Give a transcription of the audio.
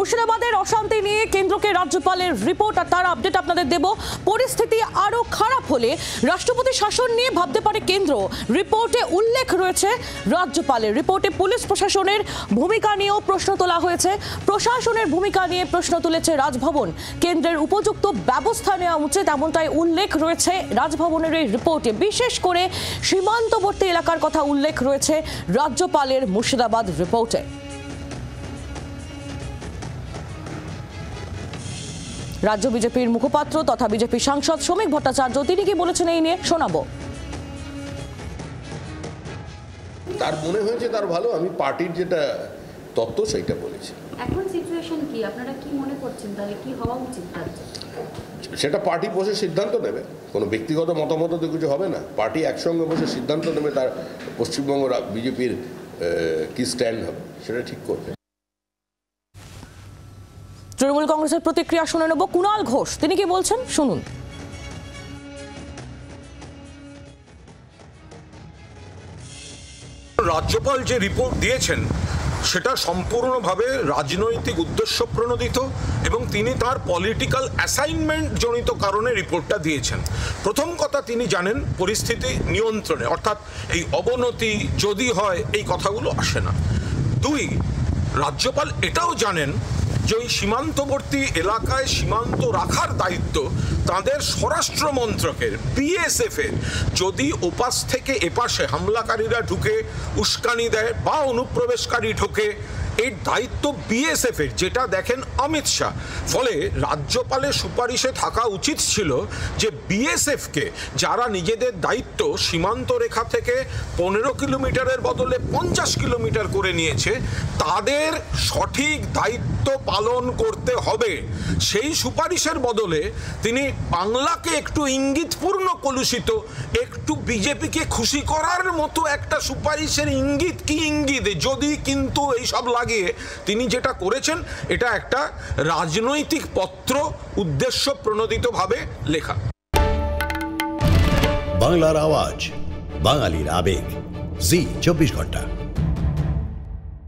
মুর্শিদাবাদের অশান্তি নিয়ে কেন্দ্রকে রাজ্যপালের রিপোর্ট আর তার আপডেট আপনাদের দেব। পরিস্থিতি আরো খারাপ হলে রাষ্ট্রপতি শাসন নিয়ে ভাবতে পারে কেন্দ্র। রিপোর্টে উল্লেখ রয়েছে রাজ্যপালের। রিপোর্টে পুলিশ প্রশাসনের ভূমিকা নিয়েও প্রশ্ন তোলা হয়েছে। প্রশাসনের ভূমিকা নিয়ে প্রশ্ন তুলেছে রাজভবন। কেন্দ্রের উপযুক্ত ব্যবস্থা নেওয়া উচিত এমনটাই উল্লেখ রয়েছে রাজভবনের এই রিপোর্টে। বিশেষ করে সীমান্তবর্তী এলাকার কথা উল্লেখ রয়েছে রাজ্যপালের মুর্শিদাবাদ রিপোর্টে। রাজ্য বিজেপির মুখপাত্র তথা বিজেপি সাংসদ শ্রমিক ভট্টাচার্য তিনি কি বলেছেন এই নিয়ে শোনাবো। তার মনে হয়েছে তার ভালো, আমি পার্টির যেটা তত্ত্ব সেইটা বলেছি। এখন সিচুয়েশন কি, আপনারা কি মনে করছেন তাহলে কি হওয়া উচিত? সেটা পার্টি বসে সিদ্ধান্ত নেবে, কোনো ব্যক্তিগত মতামত তো কিছু হবে না। পার্টি একসঙ্গে বসে সিদ্ধান্ত নেবে তার পশ্চিমবঙ্গ বিজেপির কি স্ট্যান্ড হবে সেটা ঠিক করবে। তৃণমূল কংগ্রেসের প্রতিক্রিয়া শুনে নেব। কুণাল ঘোষ তিনি কি বলছেন শুনুন। রাজ্যপাল যে রিপোর্ট দিয়েছেন সেটা সম্পূর্ণভাবে রাজনৈতিক উদ্দেশ্য প্রণোদিত এবং তিনি তার পলিটিক্যাল অ্যাসাইনমেন্ট জনিত কারণে রিপোর্টটা দিয়েছেন। প্রথম কথা, তিনি জানেন পরিস্থিতি নিয়ন্ত্রণে, অর্থাৎ এই অবনতি যদি হয় এই কথাগুলো আসে না। দুই, রাজ্যপাল এটাও জানেন যে ওই সীমান্তবর্তী এলাকায় সীমান্ত রাখার দায়িত্ব তাদের স্বরাষ্ট্র মন্ত্রকের, বিএসএফের। যদি ওপাশ থেকে এপাশে হামলাকারীরা ঢুকে উস্কানি দেয় বা অনুপ্রবেশকারী ঢোকে, এর দায়িত্ব বিএসএফের, যেটা দেখেন অমিত শাহ। ফলে রাজ্যপালের সুপারিশে থাকা উচিত ছিল যে বিএসএফকে, যারা নিজেদের দায়িত্ব সীমান্ত রেখা থেকে 15 কিলোমিটারের বদলে 50 কিলোমিটার করে নিয়েছে, তাদের সঠিক দায়িত্ব পালন করতে হবে। সেই সুপারিশের বদলে তিনি বাংলাকে একটু ইঙ্গিতপূর্ণ কলুষিত, একটু বিজেপিকে খুশি করার মতো একটা সুপারিশের ইঙ্গিত কি ইঙ্গিত, যদি কিন্তু এইসব লাগিয়ে তিনি যেটা করেছেন এটা একটা রাজনৈতিক পত্র, উদ্দেশ্য প্রণোদিতভাবে লেখা। বাংলার আওয়াজ, বাঙালির আবেগ, জি 24 ঘন্টা।